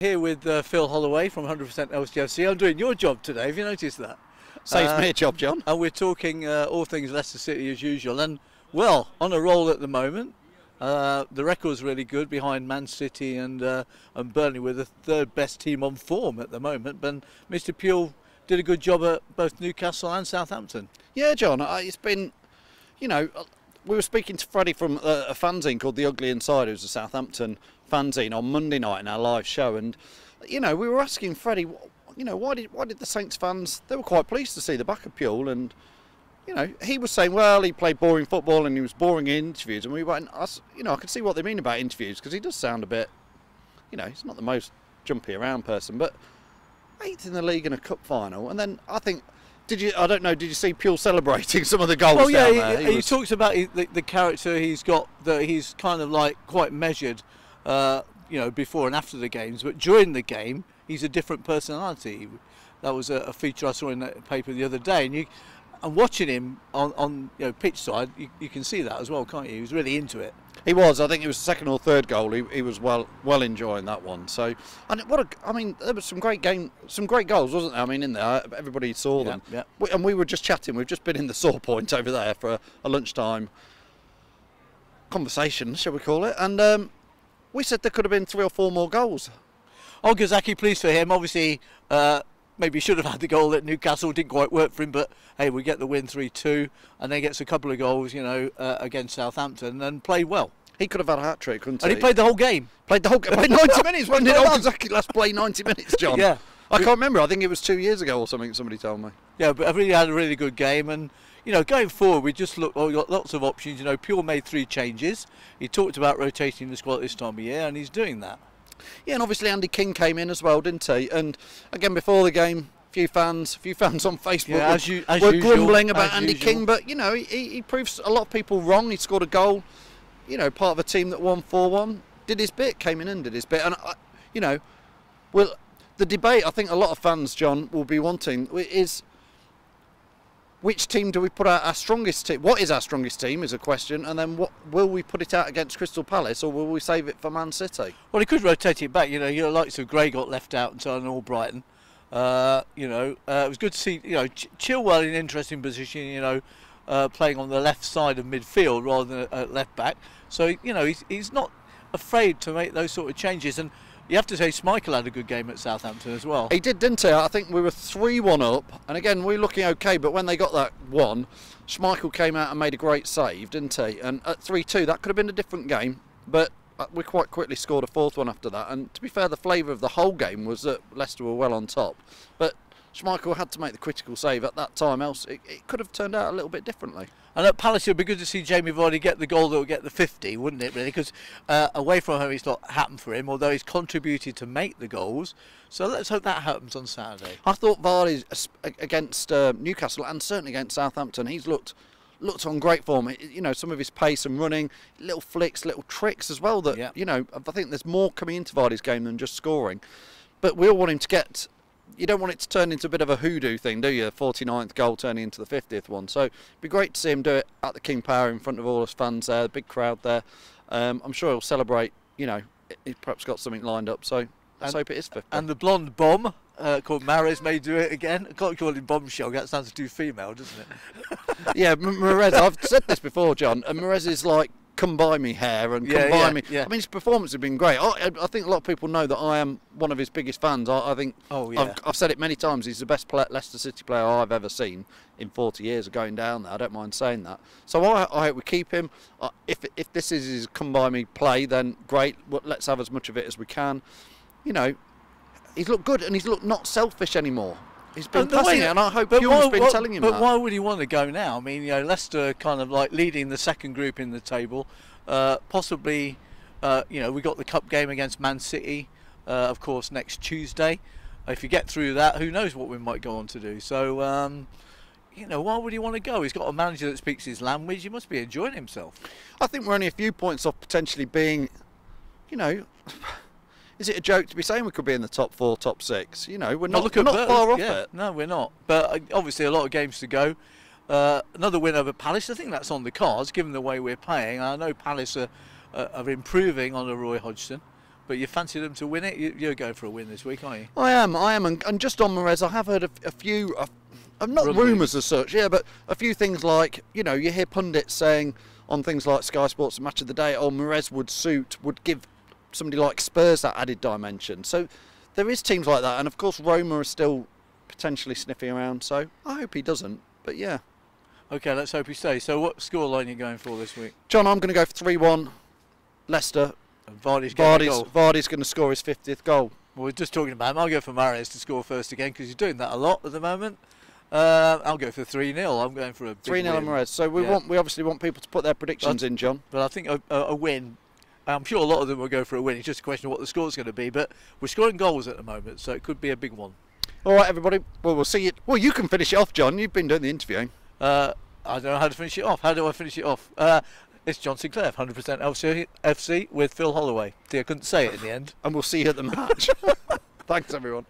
Here with Phil Holloway from 100% LCFC. I'm doing your job today, have you noticed that? Saves me a job, John. And we're talking all things Leicester City as usual. And, well, on a roll at the moment. The record's really good behind Man City and Burnley. We're the third best team on form at the moment. But Mr. Pugh did a good job at both Newcastle and Southampton. Yeah, John, it's been, you know, we were speaking to Freddie from a fanzine called The Ugly Inside, who's a Southampton fanzine, on Monday night in our live show, and you know, we were asking Freddie, you know, why did the Saints fans, they were quite pleased to see the back of Pugh, and you know, he was saying, well, he played boring football and he was boring in interviews, and we went, you know, I can see what they mean about interviews, because he does sound a bit, you know, he's not the most jumpy around person, but 8th in the league in a cup final, and then I think, did you see Pugh celebrating some of the goals down there? Well, yeah, he talks about the character he's got, that he's kind of like quite measured, you know, before and after the games, but during the game he's a different personality. That was a feature I saw in that paper the other day, and watching him on you know, pitch side, you can see that as well, can't you? He was really into it. He was. I think it was the second or third goal. He was well enjoying that one. So, and I mean, there was some great goals, wasn't there? I mean, in there, everybody saw them. Yeah. And we were just chatting. We've just been in the Saw Point over there for a lunchtime conversation, shall we call it? And we said there could have been 3 or 4 more goals. Oh, Gazaki, pleased for him. Obviously, maybe should have had the goal at Newcastle. Didn't quite work for him, but hey, we get the win 3-2, and then gets a couple of goals, you know, against Southampton, and played well. He could have had a hat-trick, couldn't he? And he played the whole game. Played 90 minutes. When did Gazaki last play 90 minutes, John? Yeah. I can't remember. I think it was 2 years ago or something, somebody told me. Yeah, but I really had a really good game, and you know, going forward, we just we got lots of options. You know, Pure made 3 changes. He talked about rotating the squad this time of year, and he's doing that. Yeah, and obviously Andy King came in as well, didn't he? And again, before the game, a few fans on Facebook were grumbling about Andy King, but you know, he proves a lot of people wrong. He scored a goal. You know, part of a team that won 4-1, did his bit, came in and did his bit, and you know, well, the debate I think a lot of fans, John, will be wanting is, which team do we put out our strongest team? What is our strongest team is a question, and then what will we put it out against Crystal Palace, or will we save it for Man City? Well, he could rotate it back. You know, your likes of Gray got left out and so on, all Brighton. You know, it was good to see, you know, Chilwell in an interesting position, you know, playing on the left side of midfield rather than at left back. So, you know, he's not afraid to make those sort of changes. And you have to say Schmeichel had a good game at Southampton as well. He did, didn't he? I think we were 3-1 up, and again, we were looking okay, but when they got that one, Schmeichel came out and made a great save, didn't he? And at 3-2, that could have been a different game, but we quite quickly scored a 4th one after that. And to be fair, the flavour of the whole game was that Leicester were well on top, but Schmeichel had to make the critical save at that time, else it could have turned out a little bit differently. And at Palace, it would be good to see Jamie Vardy get the goal that would get the 50, wouldn't it, really? Because away from home, it's not happened for him, although he's contributed to make the goals. So let's hope that happens on Saturday. I thought Vardy against Newcastle, and certainly against Southampton, he's looked on great form. You know, some of his pace and running, little flicks, little tricks as well. That, yeah, you know, I think there's more coming into Vardy's game than just scoring. But we all want him to get. You don't want it to turn into a bit of a hoodoo thing, do you? 49th goal turning into the 50th one. So it'd be great to see him do it at the King Power in front of all his fans there, the big crowd there. I'm sure he'll celebrate. You know, he's perhaps got something lined up. So let's hope it is 50. And the blonde bomb called Mahrez may do it again. I can't call him bombshell. That sounds too female, doesn't it? Yeah, Mahrez. I've said this before, John. And Mahrez is like, come by me hair and come by me. Yeah. I mean, his performance has been great. I think a lot of people know that I am one of his biggest fans. I think, I've said it many times, he's the best Leicester City player I've ever seen in 40 years of going down there. I don't mind saying that. So I hope we keep him. If this is his come by me play, then great. Let's have as much of it as we can. You know, he's looked good, and he's looked not selfish anymore. He's been passing it, and I hope Pugh's been telling him that. But why would he want to go now? I mean, you know, Leicester kind of like leading the second group in the table. Possibly, you know, we got the cup game against Man City, of course, next Tuesday. If you get through that, who knows what we might go on to do. So, you know, why would he want to go? He's got a manager that speaks his language. He must be enjoying himself. I think we're only a few points off potentially being, you know... Is it a joke to be saying we could be in the top 4, top 6? You know, we're not far off it. No, we're not. But obviously a lot of games to go. Another win over Palace, I think that's on the cards, given the way we're playing. I know Palace are improving under Roy Hodgson. but you fancy them to win it. You're going for a win this week, aren't you? I am, and just on Morez, I have heard a few, not rumours as such, yeah, but a few things like, you know, you hear pundits saying on things like Sky Sports Match of the Day, oh, Morez would give somebody like Spurs that added dimension. So there is teams like that, and of course Roma are still potentially sniffing around, so I hope he doesn't, but yeah. Okay, let's hope he stays. So what scoreline are you going for this week? John, I'm going to go for 3-1 Leicester. And Vardy's going to score his 50th goal. Well, we're just talking about him. I'll go for Mahrez to score first again because he's doing that a lot at the moment. I'll go for 3-0. I'm going for a big 3-0 on Mahrez. So we obviously want people to put their predictions in, John. But I think a win. I'm sure a lot of them will go for a win. It's just a question of what the score's going to be. But we're scoring goals at the moment, so it could be a big one. All right, everybody. Well, we'll see you. Well, you can finish it off, John. You've been doing the interviewing. I don't know how to finish it off. How do I finish it off? It's John Sinclair, 100% LCFC with Phil Holloway. See, I couldn't say it in the end. And we'll see you at the match. Thanks, everyone.